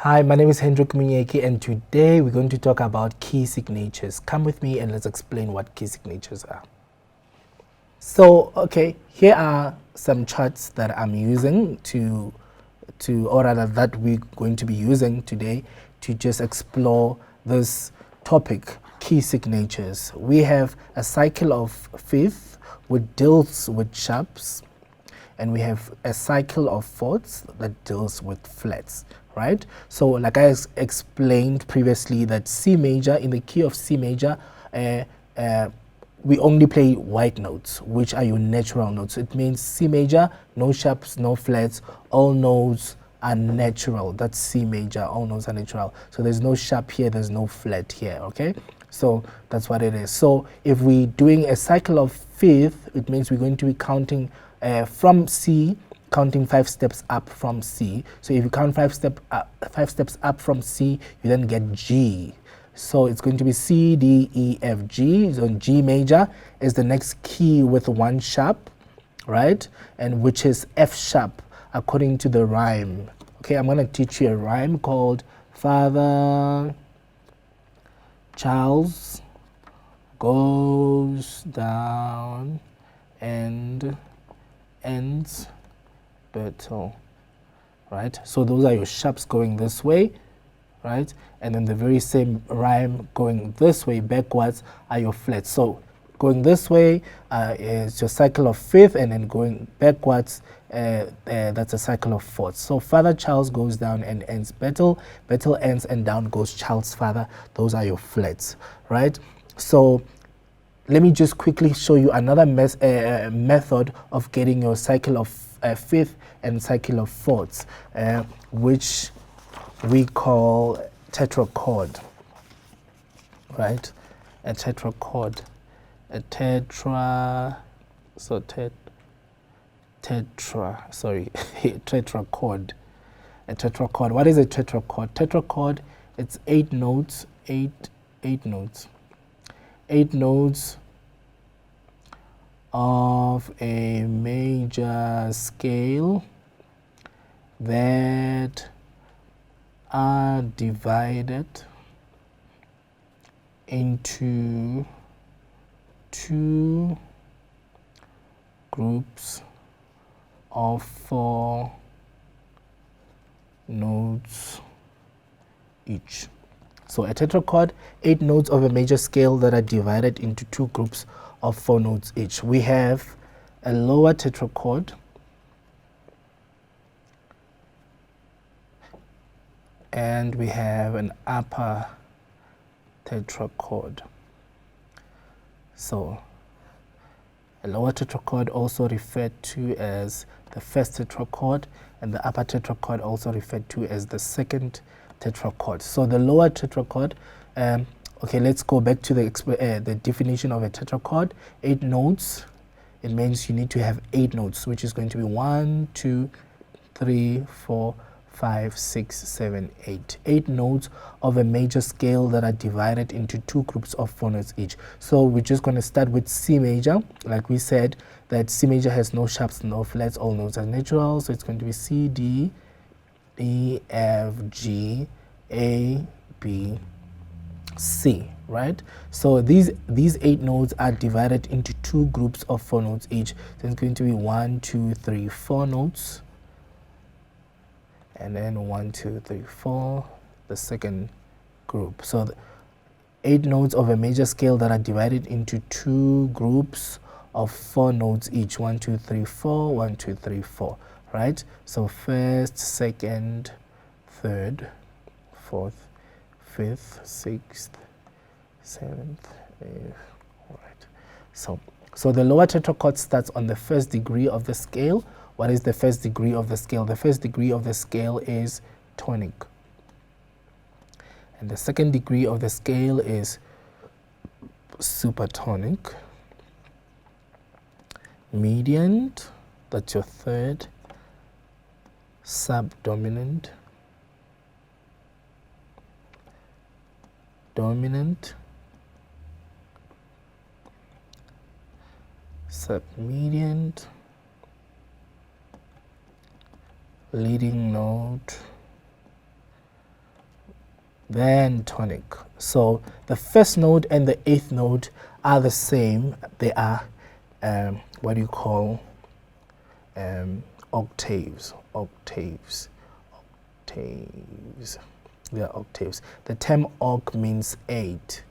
Hi, my name is Hendrick and today we're going to talk about key signatures. Come with me and let's explain what key signatures are. So, okay, here are some charts that I'm using or rather that we're going to be using today to just explore this topic, key signatures. We have a cycle of fifth which deals with sharps, and we have a cycle of fourths that deals with flats, right? So like I explained previously, that C major, in the key of C major, we only play white notes, which are your natural notes. It means C major, no sharps, no flats, all notes are natural. That's C major, all notes are natural. So there's no sharp here, there's no flat here, okay? So that's what it is. So if we're doing a cycle of fifth, it means we're going to be counting from C, counting 5 steps up from C. So if you count 5 steps up from C, you then get G. So it's going to be C, D, E, F, G. So G major is the next key with 1 sharp, right? And which is F sharp according to the rhyme. Okay, I'm going to teach you a rhyme called Father Charles goes down and ends battle, right? So those are your sharps going this way, right? And then the very same rhyme going this way backwards are your flats. So going this way is your cycle of fifth, and then going backwards that's a cycle of fourth. So Father Charles goes down and ends battle, battle ends and down goes Charles' father. Those are your flats, right? So let me just quickly show you another method of getting your cycle of fifth and cycle of fourths, which we call tetrachord, right? A tetrachord, a tetrachord. A tetrachord. What is a tetrachord? Tetrachord, it's 8 notes, eight notes. 8 notes of a major scale that are divided into 2 groups of 4 notes each. So a tetrachord, 8 notes of a major scale that are divided into 2 groups of 4 notes each. We have a lower tetrachord and we have an upper tetrachord. So a lower tetrachord also referred to as the first tetrachord, and the upper tetrachord also referred to as the second tetrachord. So the lower tetrachord, okay, let's go back to the definition of a tetrachord. 8 notes, it means you need to have 8 notes, which is going to be 1, 2, 3, 4, 5, 6, 7, 8. 8 notes of a major scale that are divided into 2 groups of 4 notes each. So we're just going to start with C major. Like we said, that C major has no sharps, no flats, all notes are natural. So it's going to be C, D, E, F, G, A, B, C, right? So these 8 notes are divided into 2 groups of 4 notes each. So it's going to be 1, 2, 3, 4 notes, and then 1, 2, 3, 4, the second group. So 8 notes of a major scale that are divided into 2 groups of 4 notes each. 1, 2, 3, 4, 1, 2, 3, 4, right? So first, second, third, fourth, fifth, sixth, seventh, eighth, all right. So the lower tetrachord starts on the first degree of the scale. What is the first degree of the scale? The first degree of the scale is tonic. And the second degree of the scale is supertonic. Median, that's your third. Subdominant. Dominant. Submedian. Leading note, then tonic. So the first note and the eighth note are the same. They are what do you call octaves. Octaves. Octaves. They are octaves. The term oct means 8.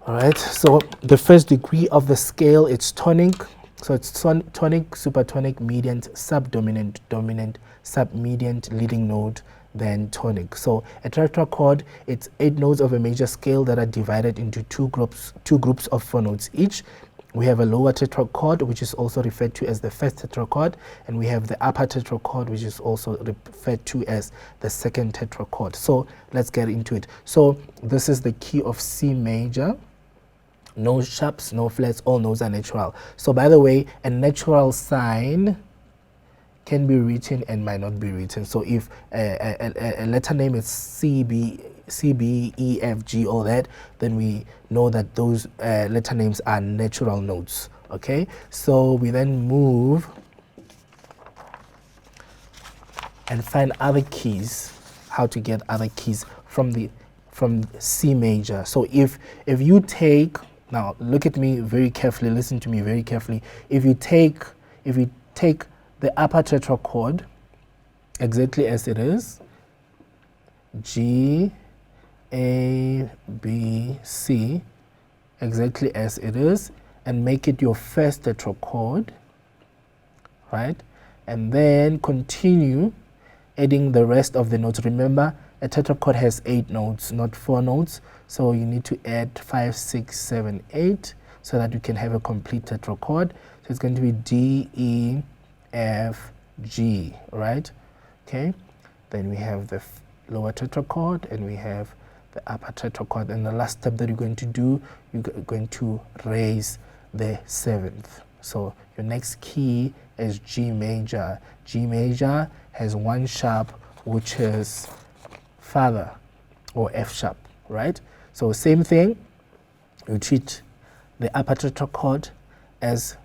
All right. So the first degree of the scale, it's tonic. So it's tonic, supertonic, median, subdominant, dominant, submedian, leading note, then tonic. So a tetrachord, it's 8 notes of a major scale that are divided into two groups of 4 notes each. We have a lower tetrachord, which is also referred to as the first tetrachord, and we have the upper tetrachord, which is also referred to as the second tetrachord. So let's get into it. So this is the key of C major. No sharps, no flats, all notes are natural. So by the way, a natural sign can be written and might not be written. So if a letter name is C, B, E, F, G, all that, then we know that those letter names are natural notes. Okay, so we then move and find other keys, how to get other keys from C major. So if you take, now look at me very carefully, listen to me very carefully. If you take the upper tetrachord exactly as it is, G, A, B, C, exactly as it is, and make it your first tetrachord, right? And then continue adding the rest of the notes. Remember, a tetrachord has 8 notes, not 4 notes. So you need to add 5, 6, 7, 8 so that you can have a complete tetrachord. So it's going to be D, E, F, G, right? Okay. Then we have the lower tetrachord and we have the upper tetrachord. And the last step that you're going to do, you're going to raise the 7th. So your next key is G major. G major has 1 sharp, which is father, or F sharp, right? So same thing, you treat the upper tetrachord as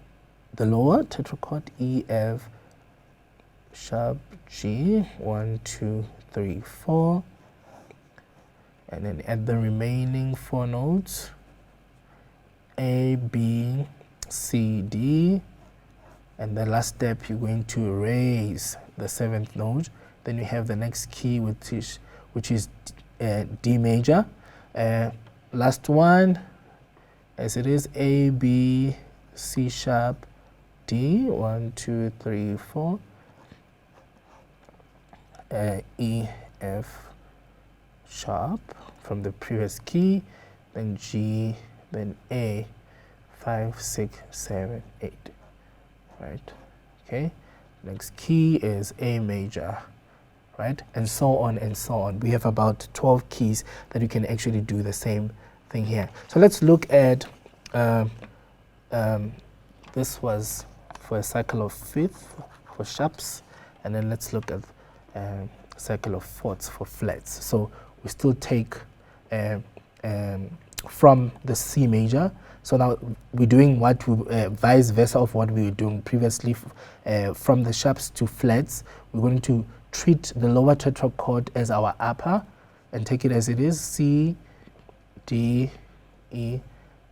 the lower tetrachord, E, F, sharp, G, 1, 2, 3, 4, and then add the remaining 4 notes, A, B, C, D, and the last step you're going to raise the 7th note. Then you have the next key, which is D major. Last one, as it is, A, B, C sharp, D, 1, 2, 3, 4, E, F sharp from the previous key, then G, then A, 5, 6, 7, 8, right? Okay, next key is A major, right? And so on and so on. We have about 12 keys that you can actually do the same thing here. So let's look at, this was for a cycle of 5th for sharps, and then let's look at cycle of 4ths for flats. So we still take from the C major. So now we're doing what we, vice versa of what we were doing previously, from the sharps to flats. We're going to treat the lower tetrachord as our upper and take it as it is, C, D, E,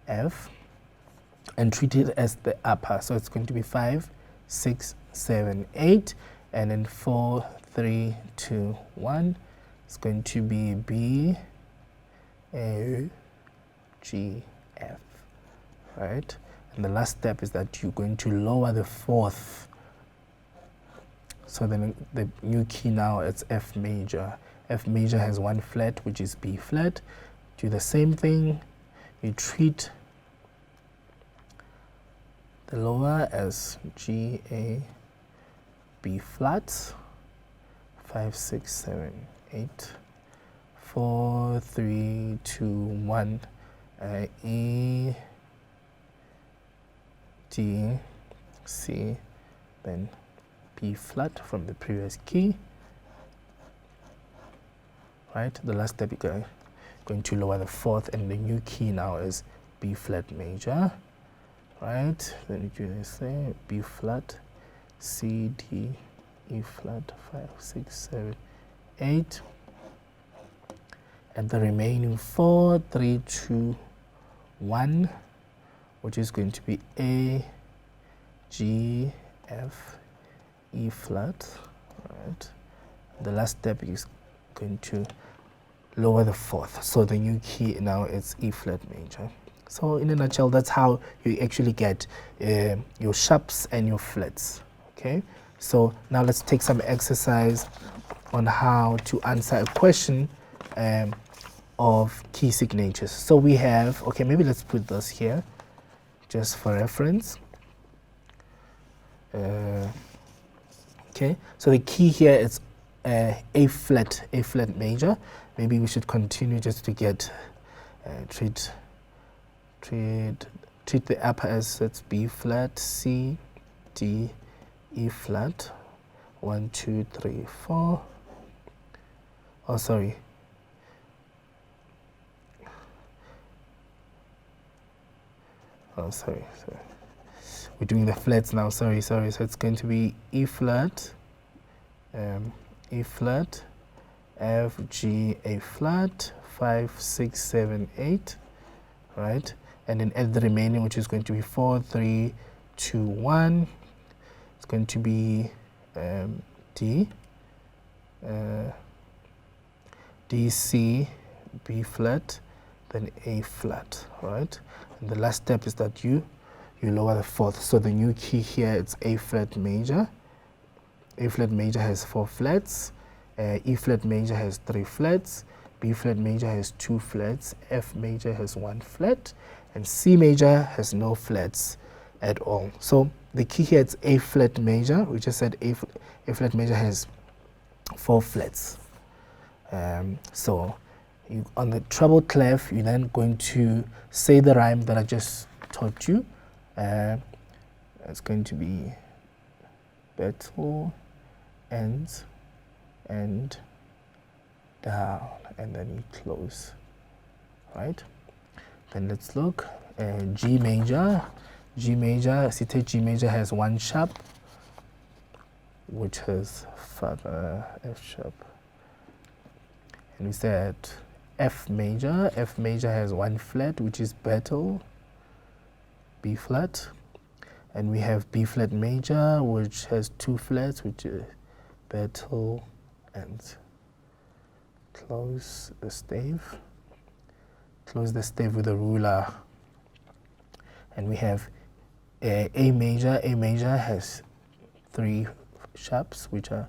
F, and treat it as the upper. So it's going to be 5, 6, 7, 8, and then 4, 3, 2, 1. It's going to be B, A, G, F, right? And the last step is that you're going to lower the 4th. So then the new key now is F major. F major has 1 flat, which is B flat. Do the same thing. You treat the lower as G, A, B flat. 5, 6, 7, 8, 4, 3, 2, 1. E, D, C, then B flat from the previous key, right? The last step you're going to lower the 4th, and the new key now is B flat major, right? Then you do this thing, B flat, C, D, E flat, 5, 6, 7, 8, and the remaining 4, 3, 2, 1, which is going to be A, G, F, E flat. Right. The last step is going to lower the fourth. So the new key now is E flat major. So in a nutshell, that's how you actually get your sharps and your flats. Okay. So now let's take some exercise on how to answer a question of key signatures. So we have, okay, maybe let's put this here just for reference. Okay, so the key here is A flat major. Maybe we should continue just to get treat the upper as that's B flat, C, D, E flat. 1, 2, 3, 4. Oh, sorry. Oh, sorry. We're doing the flats now. Sorry. So it's going to be E flat, E flat, F, G, A flat, 5, 6, 7, 8, right? And then add the remaining, which is going to be 4, 3, 2, 1. It's going to be D, D, C, B flat, then A flat, right? And the last step is that you lower the fourth. So the new key here it's A flat major. A flat major has 4 flats. E flat major has 3 flats. B flat major has 2 flats. F major has 1 flat, and C major has no flats at all. So the key here is A flat major. We just said A flat major has 4 flats. So on the treble clef, you're then going to say the rhyme that I just taught you. It's going to be battle, ends, and down, and then you close, right? Then let's look. G major. G major, citate G major has 1 sharp, which has father F sharp. And we said F major. F major has 1 flat, which is battle, B flat. And we have B flat major, which has 2 flats, which is battle, and close the stave. Close the stave with a ruler. And we have A major. A major has 3 sharps, which are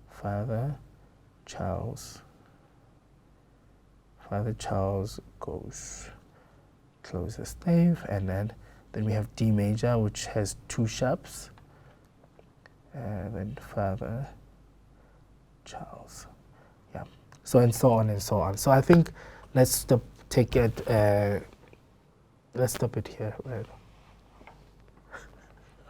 father, Charles. Father Charles goes, close the stave, and then we have D major, which has 2 sharps, and then Father Charles. Yeah. So and so on and so on. So I think let's stop. Let's stop it here. Right.